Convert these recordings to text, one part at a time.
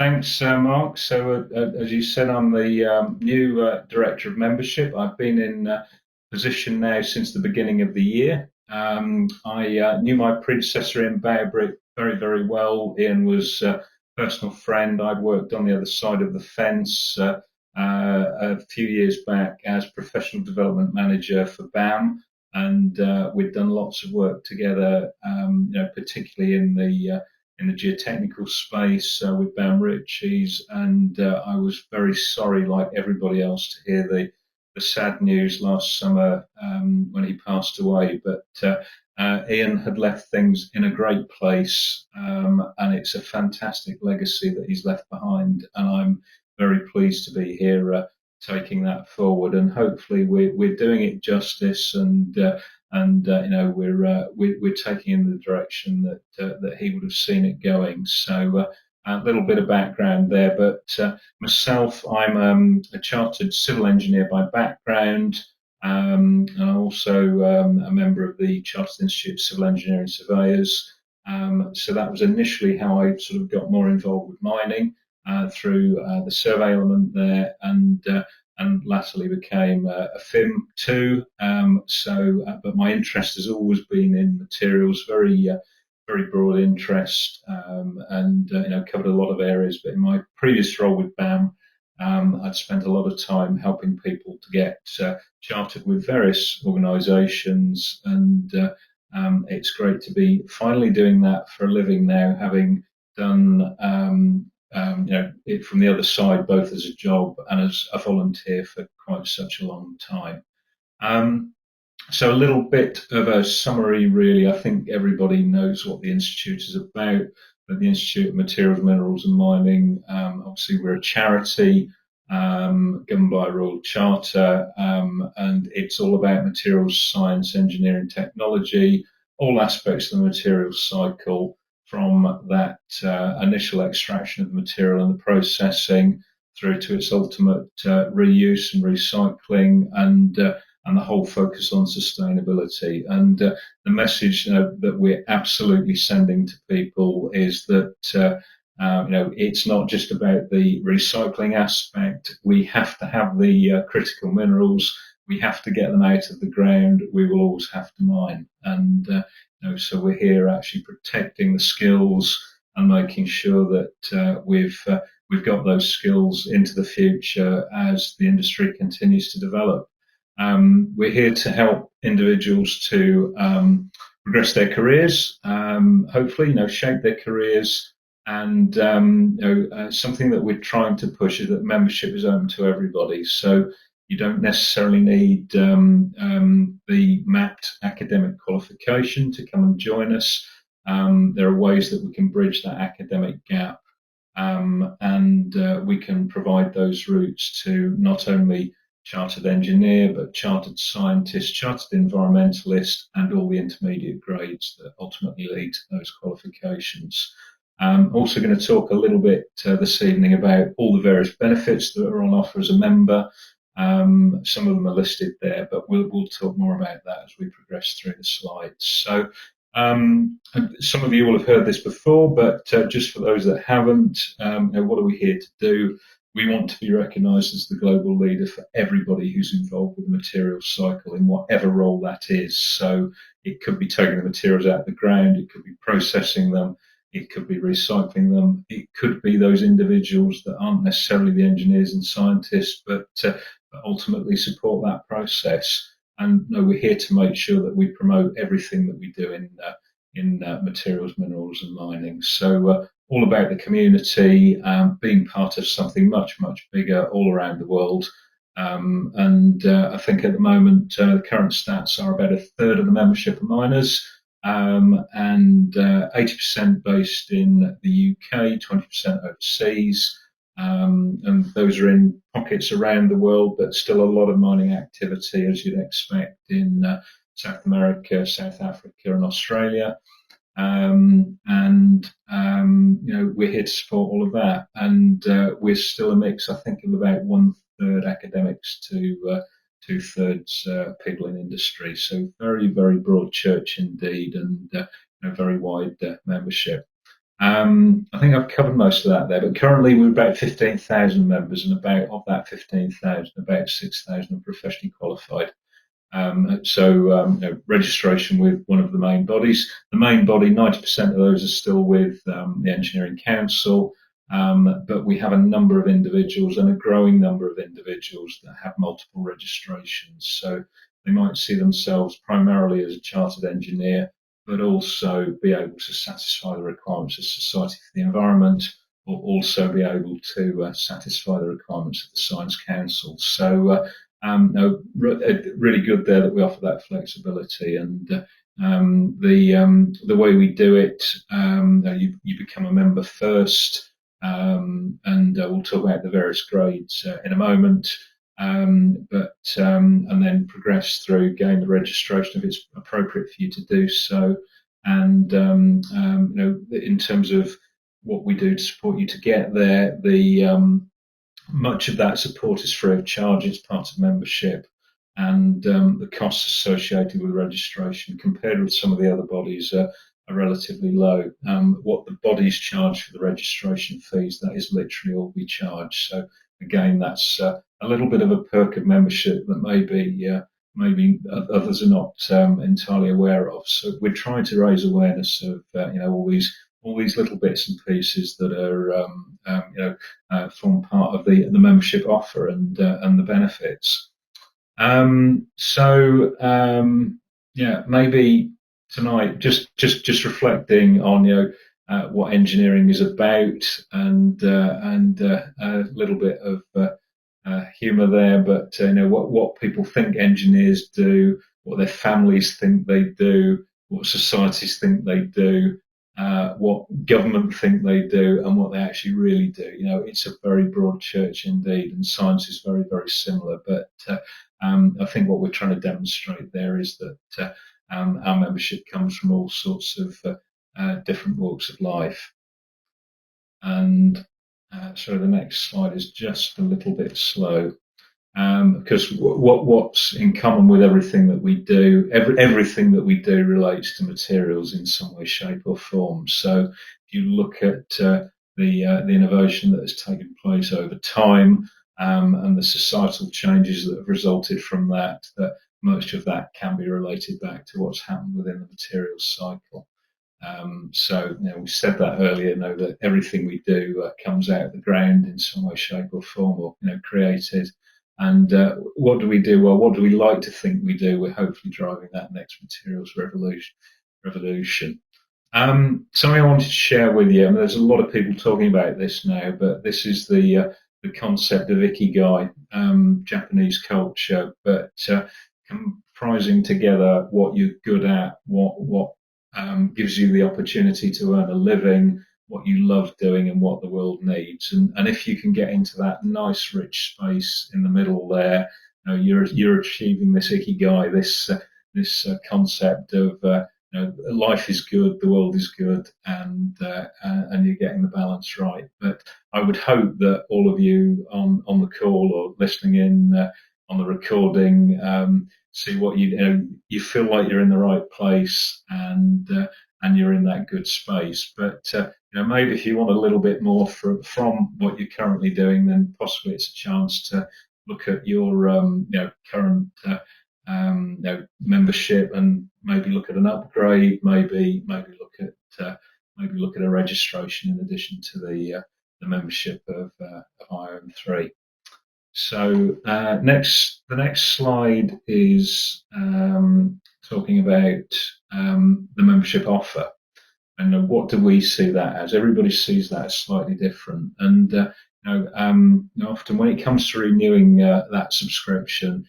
Thanks, Mark. As you said, I'm the new Director of Membership. I've been in position now since the beginning of the year. I knew my predecessor in Bowerbrick very, very well. Ian was a personal friend. I'd worked on the other side of the fence a few years back as Professional Development Manager for BAM, and we'd done lots of work together, particularly in the geotechnical space with Ben Ritchie's, and I was very sorry, like everybody else, to hear the sad news last summer when he passed away. But Ian had left things in a great place, and it's a fantastic legacy that he's left behind. And I'm very pleased to be here taking that forward. And hopefully, we're doing it justice, and we're taking in the direction that he would have seen it going. So a little bit of background there, but myself, I'm a chartered civil engineer by background, and I'm also a member of the Chartered Institute of Civil Engineering Surveyors. So that was initially how I sort of got more involved with mining through the survey element there, and latterly became a FIM too. But my interest has always been in materials, very broad interest, and covered a lot of areas. But in my previous role with BAM, I'd spent a lot of time helping people to get chartered with various organisations, and it's great to be finally doing that for a living now, having done it from the other side, both as a job and as a volunteer for quite such a long time. Um, so a little bit of a summary, really. I think everybody knows what the Institute is about, but the Institute of Materials, Minerals and Mining, obviously we're a charity governed by a Royal Charter, and it's all about materials science, engineering, technology, all aspects of the materials cycle, from that initial extraction of the material and the processing through to its ultimate reuse and recycling, and the whole focus on sustainability. And the message that we're absolutely sending to people is that it's not just about the recycling aspect. We have to have the critical minerals. We have to get them out of the ground. We will always have to mine, and so we're here actually protecting the skills and making sure that we've got those skills into the future as the industry continues to develop. We're here to help individuals to progress their careers, hopefully, shape their careers. And something that we're trying to push is that membership is open to everybody. So you don't necessarily need the mapped academic qualification to come and join us. There are ways that we can bridge that academic gap, and we can provide those routes to not only chartered engineer, but chartered scientist, chartered environmentalist, and all the intermediate grades that ultimately lead to those qualifications. Also going to talk a little bit this evening about all the various benefits that are on offer as a member. Some of them are listed there, but we'll talk more about that as we progress through the slides. So some of you will have heard this before, but just for those that haven't, what are we here to do? We want to be recognised as the global leader for everybody who's involved with the materials cycle in whatever role that is. So it could be taking the materials out of the ground, it could be processing them, it could be recycling them, it could be those individuals that aren't necessarily the engineers and scientists, but ultimately support that process. And we're here to make sure that we promote everything that we do in materials, minerals and mining. So all about the community, being part of something much, much bigger all around the world. I think at the moment, the current stats are about a third of the membership are miners, and 80% based in the UK, 20% overseas. And those are in pockets around the world, but still a lot of mining activity, as you'd expect, in South America, South Africa, and Australia. We're here to support all of that, and we're still a mix, I think, of about one third academics to two-thirds people in industry. So very, very broad church indeed, and very wide membership. I think I've covered most of that there, but currently we're about 15,000 members, and about of that 15,000, about 6,000 are professionally qualified. Registration with one of the main bodies. The main body, 90% of those are still with the Engineering Council, but we have a number of individuals and a growing number of individuals that have multiple registrations. So they might see themselves primarily as a chartered engineer, but also be able to satisfy the requirements of Society for the Environment, or also be able to satisfy the requirements of the Science Council. So no, really good there that we offer that flexibility, and the way we do it, you become a member first, and we'll talk about the various grades in a moment. And then progress through, gain the registration if it's appropriate for you to do so. And in terms of what we do to support you to get there, much of that support is free of charge. It's part of membership, and the costs associated with registration, compared with some of the other bodies, are relatively low. What the bodies charge for the registration fees, that is literally all we charge. So again, that's a little bit of a perk of membership that maybe others are not entirely aware of. So we're trying to raise awareness of all these little bits and pieces that are form part of the membership offer and the benefits. Maybe tonight just reflecting on what engineering is about, and a little bit of humour there, but what people think engineers do, what their families think they do, what societies think they do, what government think they do, and what they actually really do. It's a very broad church indeed, and science is very, very similar. But I think what we're trying to demonstrate there is that our membership comes from all sorts of different walks of life. And so the next slide is just a little bit slow. Because what's in common with everything that we do, everything that we do relates to materials in some way, shape, or form. So if you look at the innovation that has taken place over time, and the societal changes that have resulted from that, much of that can be related back to what's happened within the materials cycle. We said that earlier, that everything we do comes out of the ground in some way, shape, or form, or created. And what do we do? Well, what do we like to think we do? We're hopefully driving that next materials revolution. Something I wanted to share with you, and there's a lot of people talking about this now, but this is the concept of ikigai, Japanese culture, but comprising together what you're good at, what gives you the opportunity to earn a living, what you love doing, and what the world needs. And if you can get into that nice, rich space in the middle there, you're achieving this ikigai, this concept of life is good, the world is good, and you're getting the balance right. But I would hope that all of you on the call or listening in on the recording see what you feel like you're in the right place, and you're in that good space. But maybe if you want a little bit more from what you're currently doing, then possibly it's a chance to look at your current membership, and maybe look at an upgrade, maybe look at a registration in addition to the membership of IOM3. So the next slide is talking about the membership offer, and what do we see that as? Everybody sees that as slightly different, and often when it comes to renewing that subscription,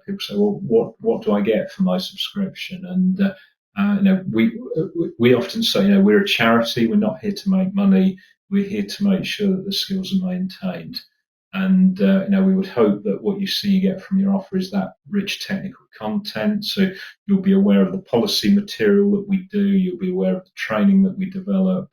people say, well, what do I get for my subscription? And we often say, we're a charity, we're not here to make money, we're here to make sure that the skills are maintained. And we would hope that what you get from your offer is that rich technical content. So you'll be aware of the policy material that we do, you'll be aware of the training that we develop.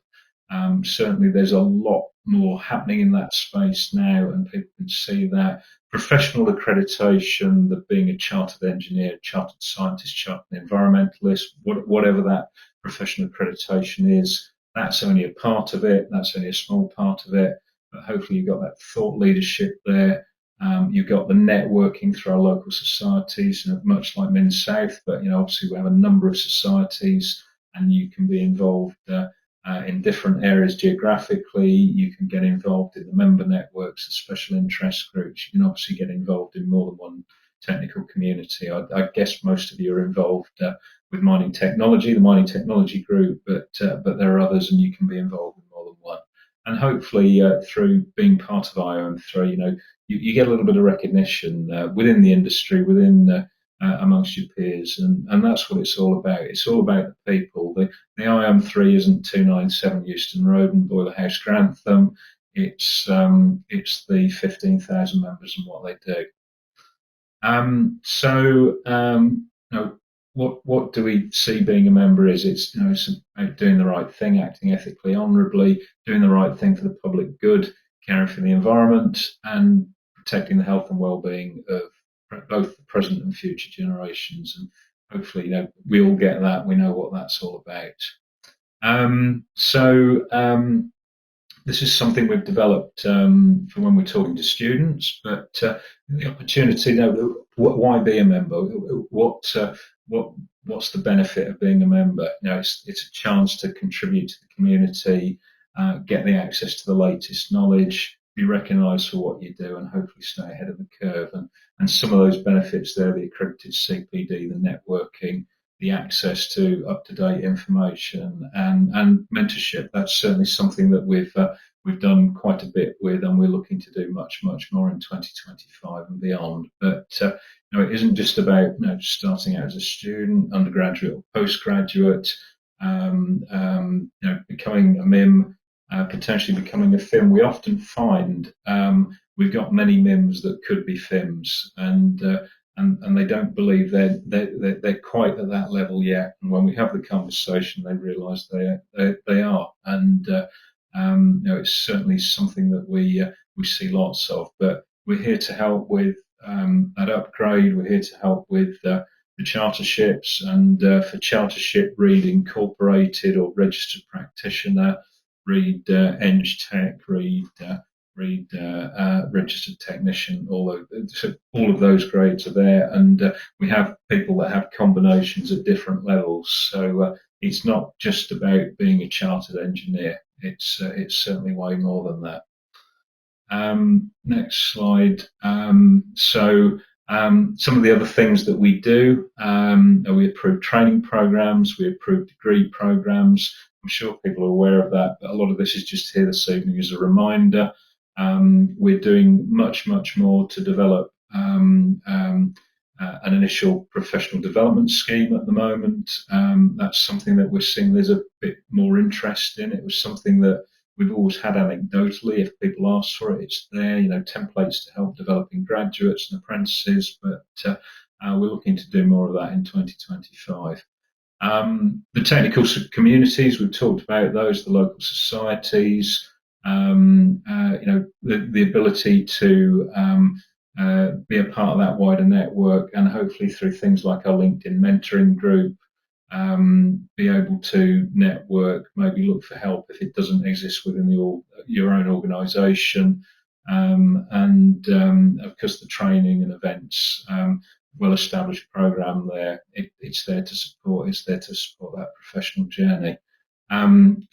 Certainly there's a lot more happening in that space now, and people can see that. Professional accreditation, that being a chartered engineer, chartered scientist, chartered environmentalist, whatever that professional accreditation is, That's only a part of it. That's only a small part of it. But hopefully you've got that thought leadership there. You've got the networking through our local societies, much like Min South. But obviously we have a number of societies, and you can be involved in different areas geographically. You can get involved in the member networks, the special interest groups. You can obviously get involved in more than one technical community. I guess most of you are involved with mining technology, the mining technology group, but there are others, and you can be involved in more than one. And hopefully, through being part of IOM3, you get a little bit of recognition within the industry, within amongst your peers, and that's what it's all about. It's all about the people. The IOM3 isn't 297 Euston Road and Boiler House Grantham. It's the 15,000 members and what they do. What do we see being a member is? It's about doing the right thing, acting ethically, honourably, doing the right thing for the public good, caring for the environment, and protecting the health and well-being of both the present and future generations. And hopefully, we all get that. We know what that's all about. This is something we've developed for when we're talking to students, but the opportunity, why be a member? What's the benefit of being a member? It's a chance to contribute to the community, get the access to the latest knowledge, be recognised for what you do, and hopefully stay ahead of the curve. And some of those benefits there, the accredited CPD, the networking, the access to up-to-date information and mentorship. That's certainly something that we've done quite a bit with, and we're looking to do much more in 2025 and beyond. But it isn't just about just starting out as a student, undergraduate or postgraduate, becoming a MIM, potentially becoming a FIM. We often find we've got many MIMs that could be FIMs, and they don't believe they're quite at that level yet. And when we have the conversation, they realise they are. And it's certainly something that we see lots of. But we're here to help with that upgrade. We're here to help with the charterships, and for chartership, read incorporated or registered practitioner, read Eng Tech, read registered technician. All of those grades are there, and we have people that have combinations at different levels. So it's not just about being a chartered engineer. It's certainly way more than that. Next slide. Some of the other things that we do, we approve training programs, we approve degree programs. I'm sure people are aware of that, but a lot of this is just here this evening as a reminder. We're doing much more to develop an initial professional development scheme at the moment. That's something that we're seeing there's a bit more interest in. It was something that we've always had anecdotally. If people ask for it, it's there. Templates to help developing graduates and apprentices, but we're looking to do more of that in 2025. The technical communities, we've talked about those, the local societies, the ability to be a part of that wider network, and hopefully through things like our LinkedIn mentoring group, be able to network, maybe look for help if it doesn't exist within your own organisation, and of course the training and events, well-established program there. It's there to support. It's there to support that professional journey. The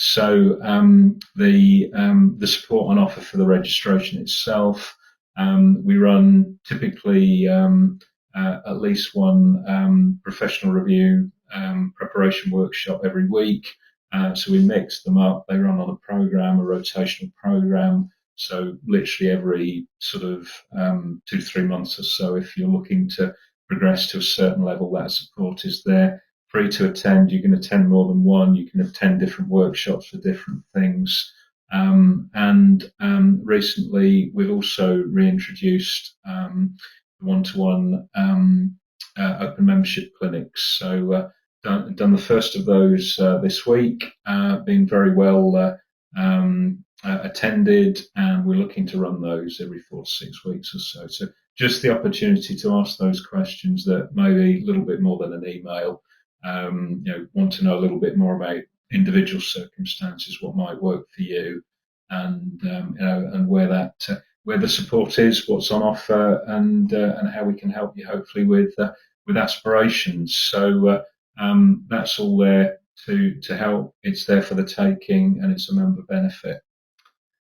support on offer for the registration itself. We run typically at least one professional review preparation workshop every week. So we mix them up. They run on a rotational program. So literally every sort of 2 to 3 months or so, if you're looking to progress to a certain level, that support is there. Free to attend. You can attend more than one. You can attend different workshops for different things. Recently, we've also reintroduced one-to-one open membership clinics. So done the first of those this week, been very well attended, and we're looking to run those every 4 to 6 weeks or so. So just the opportunity to ask those questions that maybe a little bit more than an email. Want to know a little bit more about individual circumstances, what might work for you, and and where the support is, what's on offer, and how we can help you hopefully with aspirations. So that's all there to help. It's there for the taking, and it's a member benefit.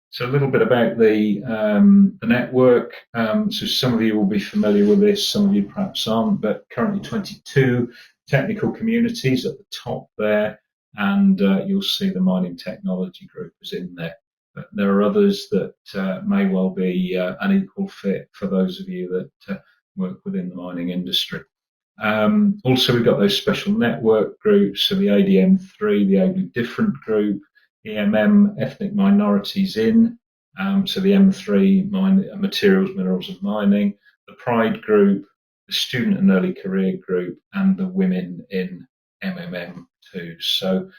So a little bit about the network. So some of you will be familiar with this, some of you perhaps aren't, but currently 22 technical communities at the top there, and you'll see the mining technology group is in there. But there are others that may well be an equal fit for those of you that work within the mining industry. Also, we've got those special network groups, so the ADM3, the Ably Different group, EMM, ethnic minorities in, so the M3, materials, minerals and mining, the Pride group, the student and early career group, and the women in MMM2. So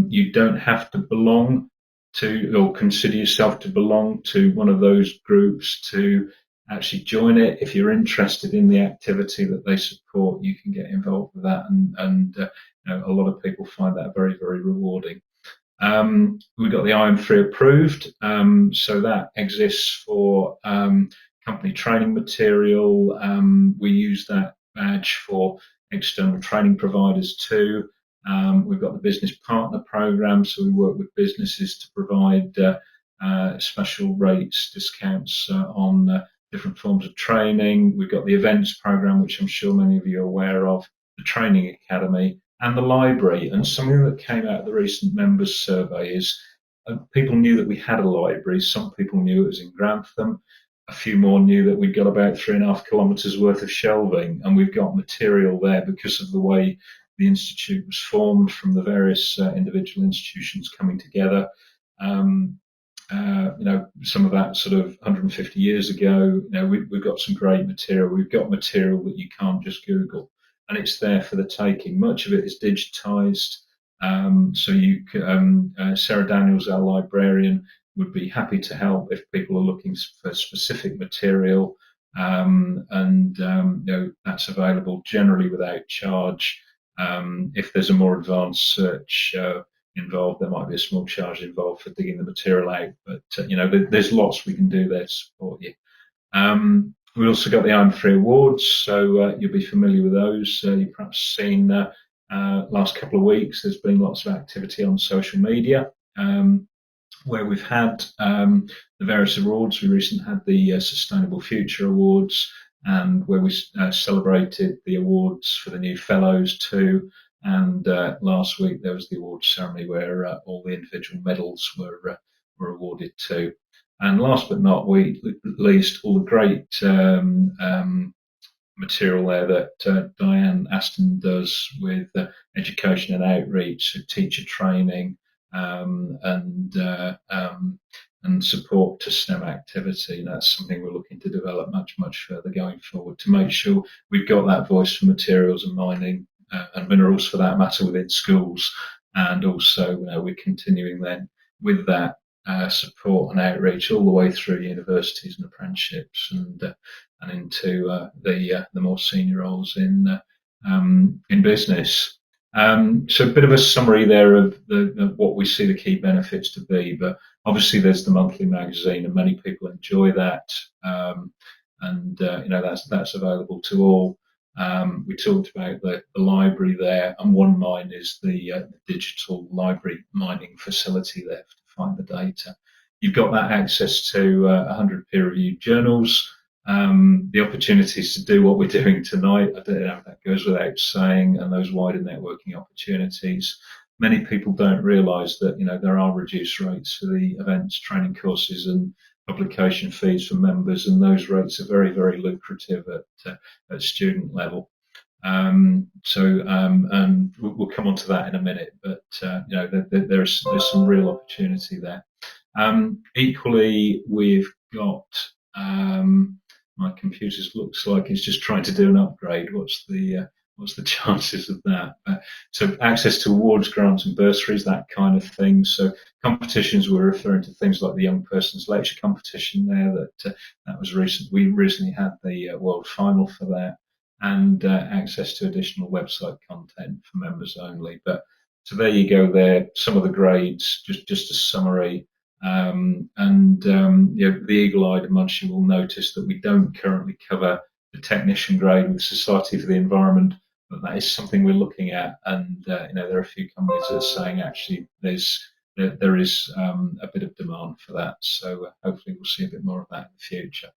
you don't have to belong to or consider yourself to belong to one of those groups to actually join it. If you're interested in the activity that they support, you can get involved with that, and a lot of people find that very, very rewarding. We got the IM3 approved, so that exists for company training material. We use that badge for external training providers too. We've got the business partner program, so we work with businesses to provide special rates, discounts on different forms of training. We've got the events program, which I'm sure many of you are aware of, the training academy, and the library. And something that came out of the recent members survey is people knew that we had a library. Some people knew it was in Grantham. A few more knew that we'd got about 3.5 kilometres worth of shelving, and we've got material there because of the way the institute was formed from the various individual institutions coming together. Some of that sort of 150 years ago. We've got some great material. We've got material that you can't just Google, and it's there for the taking. Much of it is digitized. So Sarah Daniels, our librarian, would be happy to help if people are looking for specific material, and that's available generally without charge. If there's a more advanced search involved, there might be a small charge involved for digging the material out, but there's lots we can do there to support you. We also got the IM3 awards, so you'll be familiar with those. You've perhaps seen last couple of weeks there's been lots of activity on social media where we've had the various awards. We recently had the Sustainable Future Awards, and where we celebrated the awards for the new fellows too. And last week there was the awards ceremony where all the individual medals were awarded too. And last but not least, all the great material there that Diane Aston does with education and outreach, so teacher training, and support to STEM activity. That's something we're looking to develop much, much further going forward to make sure we've got that voice for materials and mining and minerals for that matter within schools. And also we're continuing then with that support and outreach all the way through universities and apprenticeships and into the more senior roles in business. So a bit of a summary there of what we see the key benefits to be, but obviously there's the monthly magazine, and many people enjoy that, and that's available to all. We talked about the library there, and OneMine is the digital library mining facility there to find the data. You've got that access to 100 peer-reviewed journals. The opportunities to do what we're doing tonight, I don't know if that goes without saying, and those wider networking opportunities. Many people don't realise that there are reduced rates for the events, training courses, and publication fees for members, and those rates are very, very lucrative at student level. And we'll come on to that in a minute, but there's some real opportunity there. Equally, we've got my computer looks like it's just trying to do an upgrade. What's the chances of that? So access to awards, grants and bursaries, that kind of thing. So competitions, we're referring to things like the Young Person's Lecture competition there that was recent. We recently had the world final for that, and access to additional website content for members only. But So there you go there, some of the grades, just a summary. The eagle-eyed amongst you will notice that we don't currently cover the technician grade with Society for the Environment, but that is something we're looking at. And there are a few companies that are saying actually there is a bit of demand for that. So hopefully we'll see a bit more of that in the future.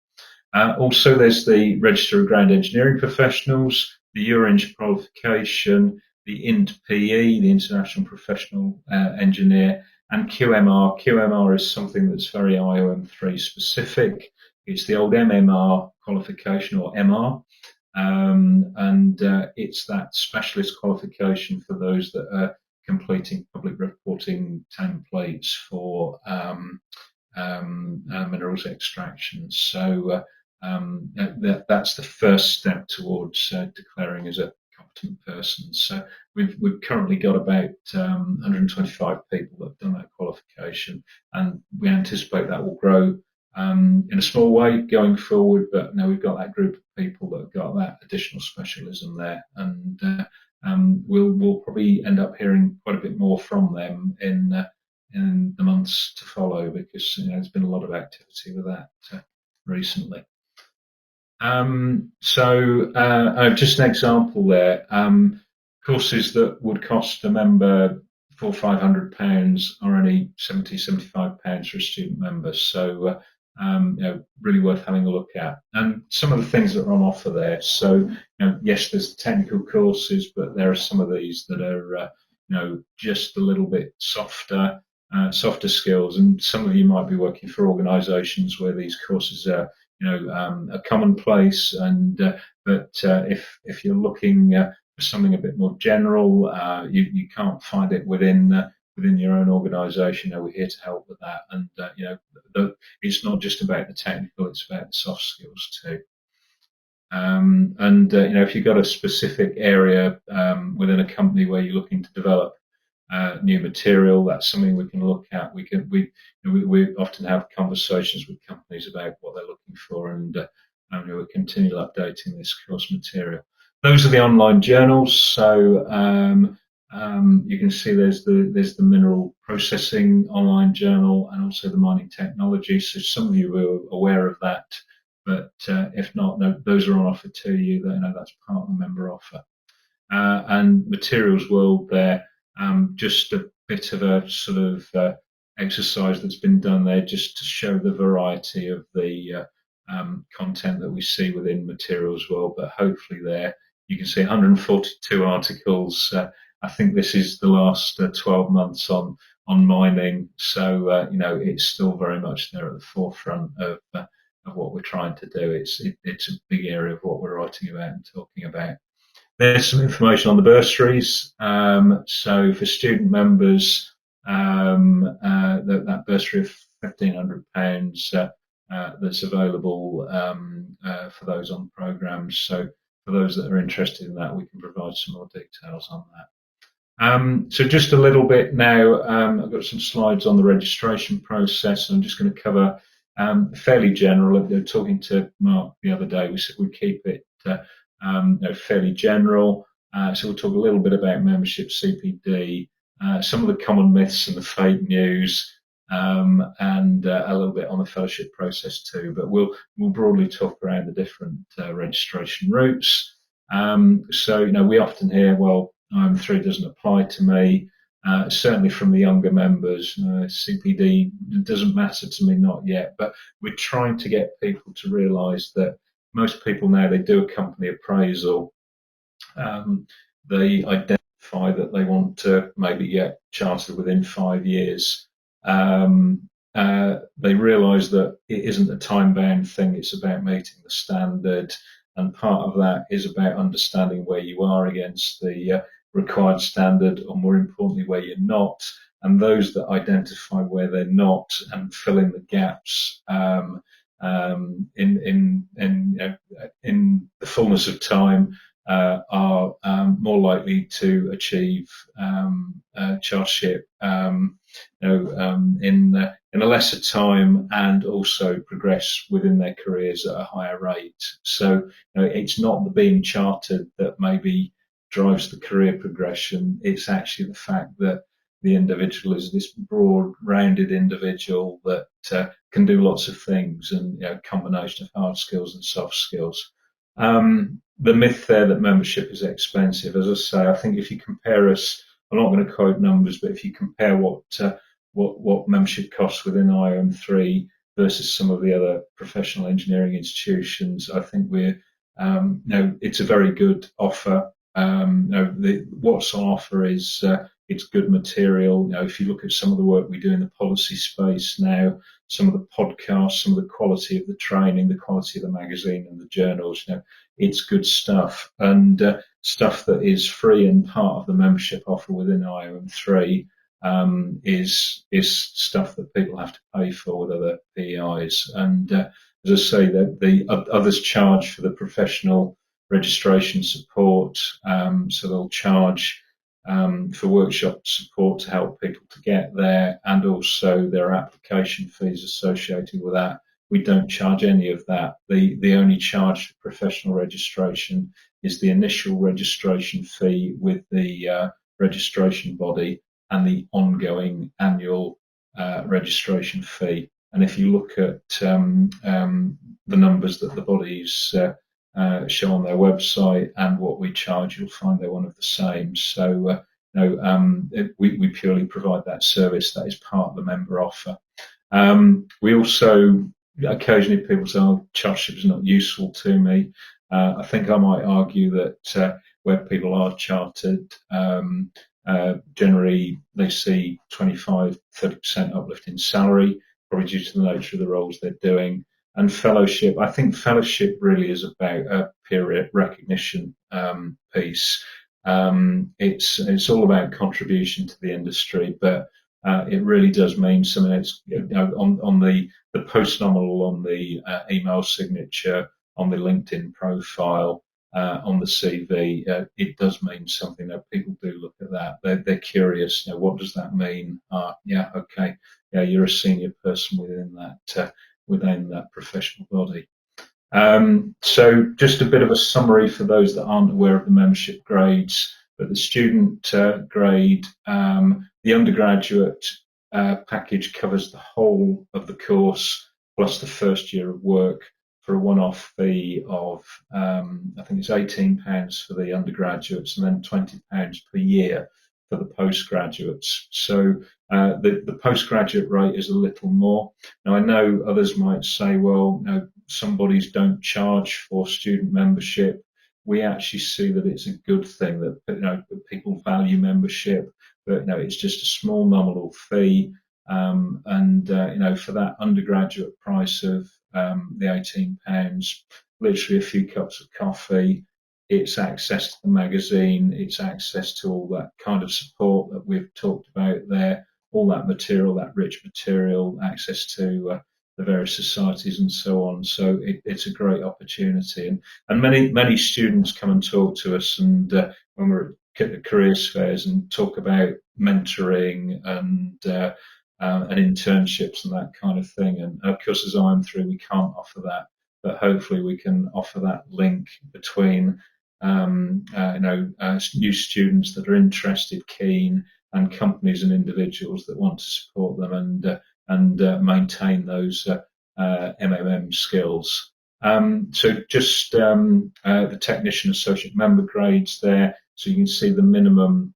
Also, there's the Register of Ground Engineering Professionals, the UREng qualification, the INT-PE, the International Professional Engineer, and QMR. QMR is something that's very IOM3 specific. It's the old MMR qualification, or MR, it's that specialist qualification for those that are completing public reporting templates for minerals extraction. So that's the first step towards declaring as a competent person. So we've currently got about 125 people that have done that qualification, and we anticipate that will grow in a small way going forward. But now we've got that group of people that have got that additional specialism there, and we'll probably end up hearing quite a bit more from them in the months to follow, because there's been a lot of activity with that recently. Just an example there. Courses that would cost a member £400 or £500 are only £75 for a student member. So really worth having a look at. And some of the things that are on offer there. So yes, there's technical courses, but there are some of these that are just a little bit softer skills. And some of you might be working for organisations where these courses are a commonplace, but if you're looking for something a bit more general, you can't find it within your own organisation. We're here to help with that, and it's not just about the technical; it's about the soft skills too. If you've got a specific area within a company where you're looking to develop new material, that's something we can look at. We often have conversations with companies about what they're looking for, and we're continually updating this course material. Those are the online journals. So you can see there's the mineral processing online journal, and also the mining technology. So some of you are aware of that, but if not, those are on offer to you. That's part of the member offer. And Materials World there. Just a bit of a sort of exercise that's been done there, just to show the variety of the content that we see within Materials World. But hopefully there you can see 142 articles. I think this is the last 12 months on mining. So it's still very much there at the forefront of what we're trying to do. It's a big area of what we're writing about and talking about. There's some information on the bursaries. So for student members, that bursary of £1,500 that's available for those on programs. So for those that are interested in that, we can provide some more details on that. So just a little bit now, I've got some slides on the registration process. I'm just going to cover fairly general. Talking to Mark the other day, we said we'd keep it fairly general. So we'll talk a little bit about membership, CPD, some of the common myths and the fake news, and a little bit on the fellowship process too. But we'll broadly talk around the different registration routes. So we often hear, well, IM3 doesn't apply to me. Certainly from the younger members, CPD doesn't matter to me, not yet. But we're trying to get people to realise that most people now, they do a company appraisal. They identify that they want to maybe get chartered within 5 years. They realise that it isn't a time-bound thing. It's about meeting the standard, and part of that is about understanding where you are against the required standard, or more importantly, where you're not. And those that identify where they're not and fill in the gaps in the fullness of time are more likely to achieve chartership in a lesser time, and also progress within their careers at a higher rate. So it's not the being chartered that maybe drives the career progression. It's actually the fact that the individual is this broad-rounded individual that can do lots of things, and combination of hard skills and soft skills. The myth there that membership is expensive, as I say, I think if you compare us, I'm not going to quote numbers, but if you compare what membership costs within IOM3 versus some of the other professional engineering institutions, I think it's a very good offer. What's on offer is it's good material. If you look at some of the work we do in the policy space now, some of the podcasts, some of the quality of the training, the quality of the magazine and the journals, it's good stuff, and stuff that is free and part of the membership offer within IOM3 is stuff that people have to pay for with other PEIs. And as I say, the others charge for the professional registration support, so they'll charge for workshop support to help people to get there, and also there are application fees associated with that. We don't charge any of that. The only charge for professional registration is the initial registration fee with the registration body and the ongoing annual registration fee. And if you look at the numbers that the bodies show on their website and what we charge, you'll find they're one of the same. So we purely provide that service. That is part of the member offer. We also, occasionally people say, oh, Chartership is not useful to me. I think I might argue that where people are chartered, generally they see 25-30% uplift in salary, probably due to the nature of the roles they're doing. And fellowship, I think fellowship really is about a peer recognition piece. It's all about contribution to the industry, but it really does mean something. It's on the post nominal, on the email signature, on the LinkedIn profile, on the CV. It does mean something. That people do look at that. They're curious. What does that mean? Yeah, okay. Yeah, you're a senior person within that professional body. So just a bit of a summary for those that aren't aware of the membership grades. But the student grade, the undergraduate package covers the whole of the course plus the first year of work for a one-off fee of I think it's £18 for the undergraduates and then £20 per year for the postgraduates. So the postgraduate rate is a little more. Now I know others might say, well, some bodies don't charge for student membership. We actually see that it's a good thing that people value membership, but it's just a small nominal fee, and for that undergraduate price of the £18, literally a few cups of coffee. It's access to the magazine, it's access to all that kind of support that we've talked about there, all that material, that rich material, access to the various societies and so on. So it's a great opportunity. And many students come and talk to us, and when we're at careers fairs, and talk about mentoring and internships and that kind of thing. And of course, as IOM3, we can't offer that, but hopefully we can offer that link between new students that are interested, keen, and companies and individuals that want to support them and maintain those MMM skills. So just the technician associate member grades there, so you can see the minimum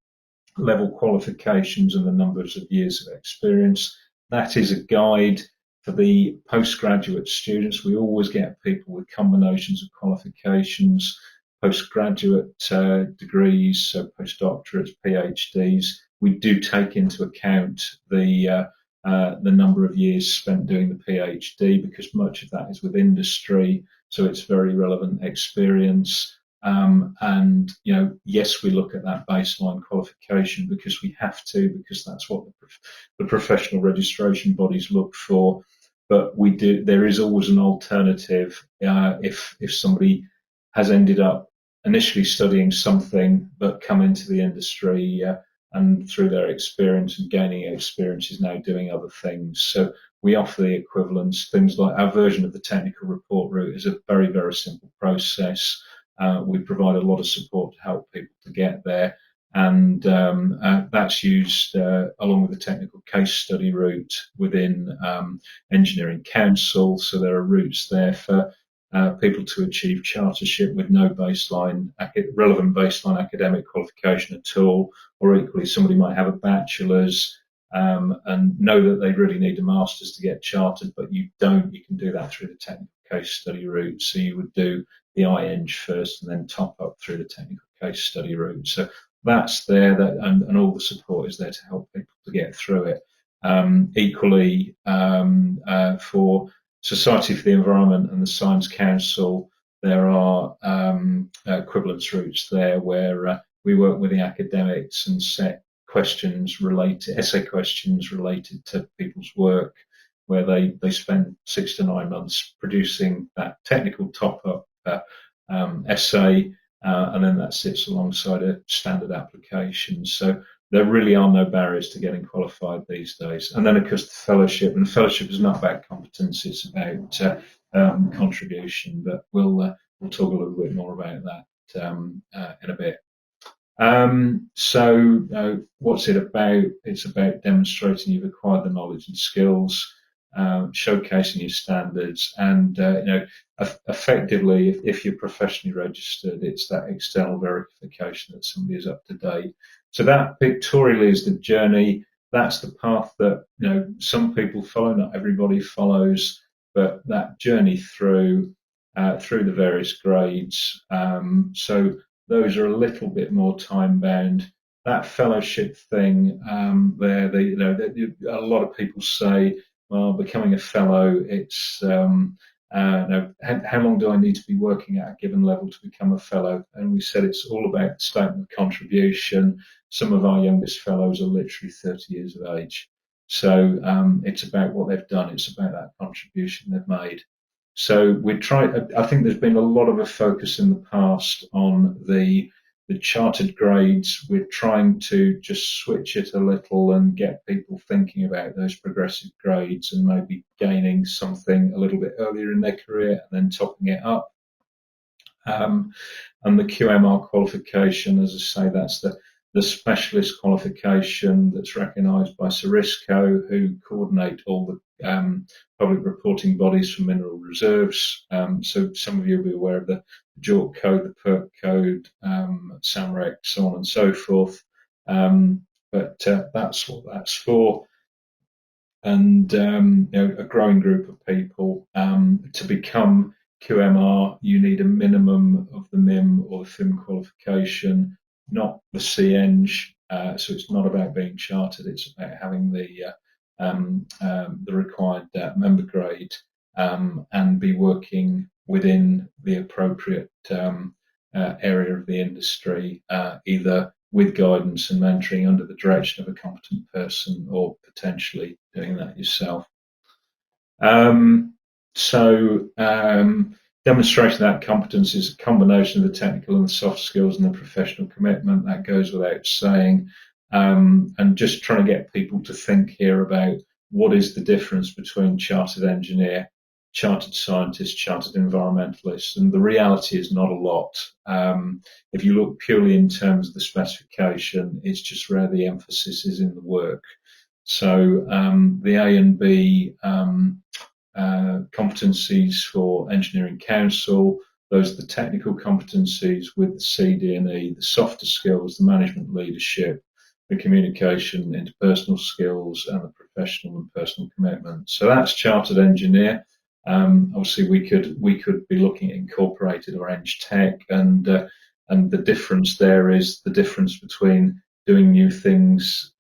level qualifications and the numbers of years of experience. That is a guide for the postgraduate students. We always get people with combinations of qualifications, postgraduate degrees, so postdoctorates, PhDs. We do take into account the number of years spent doing the PhD, because much of that is with industry, so it's very relevant experience. And yes, we look at that baseline qualification because we have to, because that's what the professional registration bodies look for. But there is always an alternative if somebody has ended up initially studying something but come into the industry and through their experience and gaining experience is now doing other things. So we offer the equivalents. Things like our version of the technical report route is a very, very simple process. We provide a lot of support to help people to get there, and that's used along with the technical case study route within Engineering Council. So there are routes there for people to achieve chartership with no relevant baseline academic qualification at all, or equally somebody might have a bachelor's and know that they really need a master's to get chartered, but you don't. You can do that through the technical case study route. So you would do the iEng first and then top up through the technical case study route. So that's there, and all the support is there to help people to get through it. Equally, for Society for the Environment and the Science Council, there are equivalence routes there where we work with the academics and set essay questions related to people's work, where they spend 6 to 9 months producing that technical top-up essay, and then that sits alongside a standard application. So there really are no barriers to getting qualified these days. And then, of course, the fellowship. And the fellowship is not about competence; it's about contribution. But we'll talk a little bit more about that in a bit. What's it about? It's about demonstrating you've acquired the knowledge and skills, showcasing your standards, and effectively, if you're professionally registered, it's that external verification that somebody is up to date. So that pictorially is the journey. That's the path that some people follow. Not everybody follows, but that journey through the various grades. So those are a little bit more time bound. That fellowship thing, a lot of people say, well, becoming a fellow, it's how long do I need to be working at a given level to become a fellow? And we said it's all about the statement of contribution. Some of our youngest fellows are literally 30 years of age. So it's about what they've done. It's about that contribution they've made. So I think there's been a lot of a focus in the past on the chartered grades. We're trying to just switch it a little and get people thinking about those progressive grades and maybe gaining something a little bit earlier in their career and then topping it up. And the QMR qualification, as I say, that's the specialist qualification that's recognised by Cerisco, who coordinate all the public reporting bodies for mineral reserves. So some of you will be aware of the JORC code, the PERC code, SAMREC, so on and so forth. But that's what that's for. And a growing group of people. To become QMR, you need a minimum of the MIM or the FIM qualification, not the CEng. So it's not about being chartered; it's about having the required member grade and be working within the appropriate area of the industry, either with guidance and mentoring under the direction of a competent person, or potentially doing that yourself. Demonstrating that competence is a combination of the technical and the soft skills and the professional commitment. That goes without saying. And just trying to get people to think here about what is the difference between chartered engineer, chartered scientist, chartered environmentalist. And the reality is not a lot. If you look purely in terms of the specification, it's just where the emphasis is in the work. So the A and B competencies for Engineering Council, those are the technical competencies with the C, D and E, the softer skills, the management leadership, the communication, interpersonal skills, and the professional and personal commitment. So that's chartered engineer. Obviously, we could be looking at incorporated or Eng Tech, and the difference there is the difference between doing new things,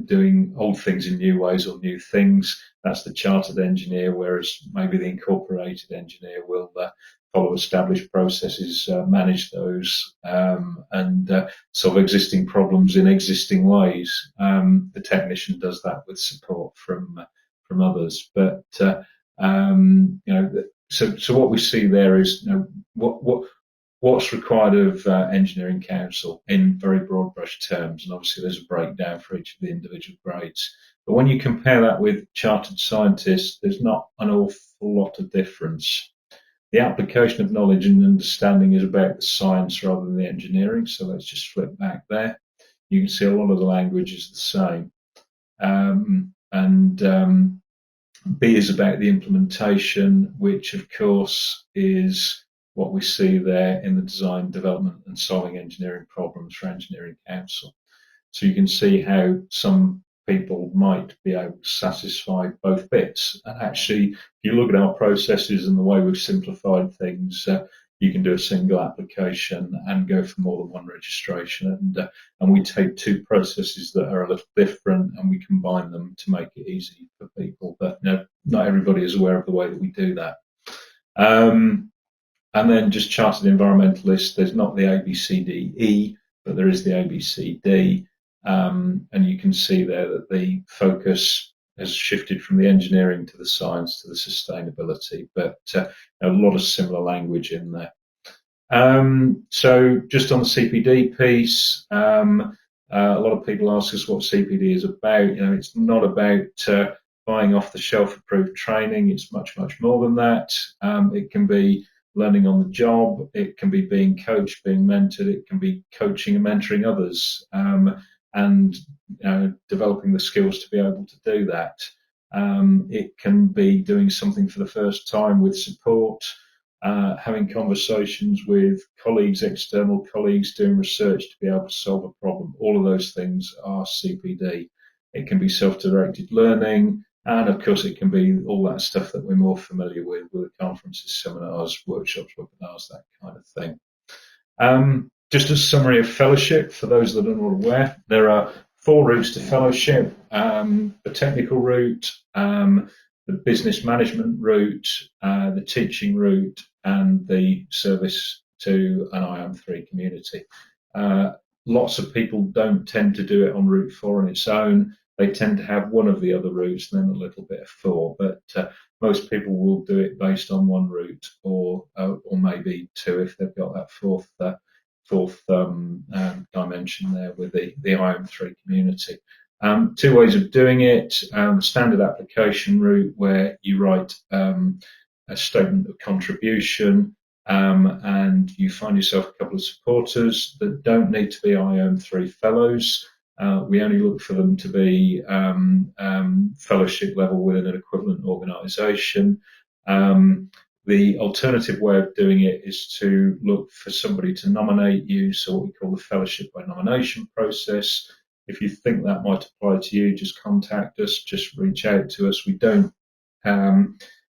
doing old things in new ways, or new things. That's the chartered engineer, whereas maybe the incorporated engineer will follow established processes, manage those, and solve existing problems in existing ways. The technician does that with support from others. But so what we see there is what's required of Engineering Council in very broad brush terms, and obviously there's a breakdown for each of the individual grades. But when you compare that with chartered scientists, there's not an awful lot of difference. The application of knowledge and understanding is about the science rather than the engineering. So let's just flip back there. You can see a lot of the language is the same. And B is about the implementation, which of course is what we see there in the design, development, and solving engineering problems for engineering council. So you can see how some people might be able to satisfy both bits. And actually, if you look at our processes and the way we've simplified things, you can do a single application and go for more than one registration. And we take two processes that are a little different and we combine them to make it easy for people. But not everybody is aware of the way that we do that. And then just chartered environmentalist, there's not the A, B, C, D, E, but there is the A, B, C, D. And you can see there that the focus has shifted from the engineering to the science to the sustainability, but a lot of similar language in there. So just on the CPD piece, a lot of people ask us what CPD is about. It's not about buying off the shelf approved training. It's much, much more than that. It can be learning on the job. It can be being coached, being mentored. It can be coaching and mentoring others. And developing the skills to be able to do that. It can be doing something for the first time with support, having conversations with colleagues, external colleagues, doing research to be able to solve a problem. All of those things are CPD. It can be self-directed learning, and of course it can be all that stuff that we're more familiar with conferences, seminars, workshops, webinars, that kind of thing. Just a summary of fellowship for those that are not aware. There are 4 routes to fellowship: the technical route, the business management route, the teaching route, and the service to an IAM3 community. Lots of people don't tend to do it on route 4 on its own. They tend to have one of the other routes and then a little bit of 4, but most people will do it based on one route or maybe 2 if they've got that fourth dimension there with the IAM3 community. 2 ways of doing it: standard application route, where you write a statement of contribution, and you find yourself a couple of supporters that don't need to be IAM3 fellows. We only look for them to be fellowship level within an equivalent organisation. The alternative way of doing it is to look for somebody to nominate you, so what we call the fellowship by nomination process. If you think that might apply to you, just contact us, just reach out to us. We don't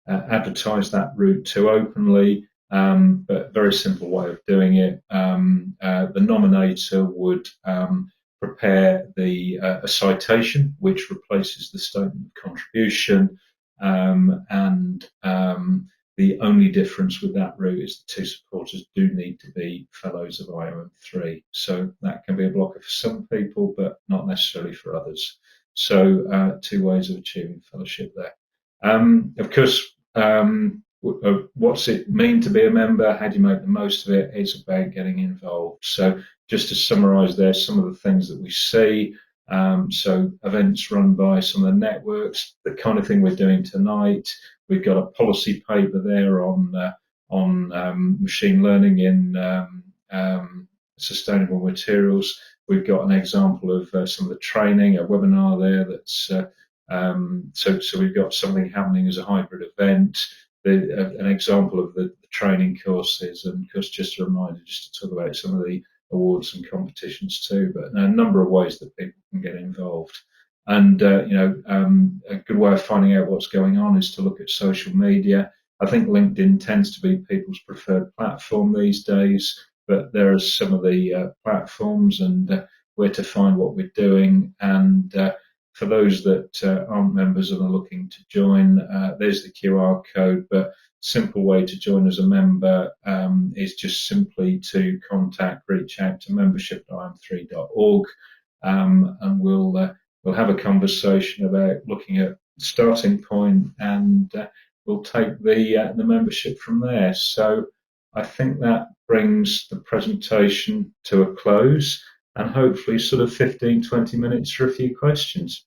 advertise that route too openly, but very simple way of doing it. The nominator would prepare a citation which replaces the statement of contribution, and the only difference with that route is the 2 supporters do need to be fellows of IAM3. So that can be a blocker for some people, but not necessarily for others. So 2 ways of achieving fellowship there. Of course, what's it mean to be a member? How do you make the most of it? It's about getting involved. So just to summarise there, some of the things that we see. So events run by some of the networks, the kind of thing we're doing tonight. We've got a policy paper there on machine learning in sustainable materials. We've got an example of some of the training, a webinar there. That's so we've got something happening as a hybrid event. An example of the training courses, and of course, just a reminder, just to talk about some of the awards and competitions too. But a number of ways that people can get involved. And a good way of finding out what's going on is to look at social media. I think LinkedIn tends to be people's preferred platform these days, but there are some of the platforms and where to find what we're doing. And for those that aren't members and are looking to join, there's the QR code. But simple way to join as a member is just simply to reach out to membership.im3.org, and we'll have a conversation about looking at the starting point, and we'll take the membership from there. So I think that brings the presentation to a close, and hopefully sort of 15-20 minutes for a few questions.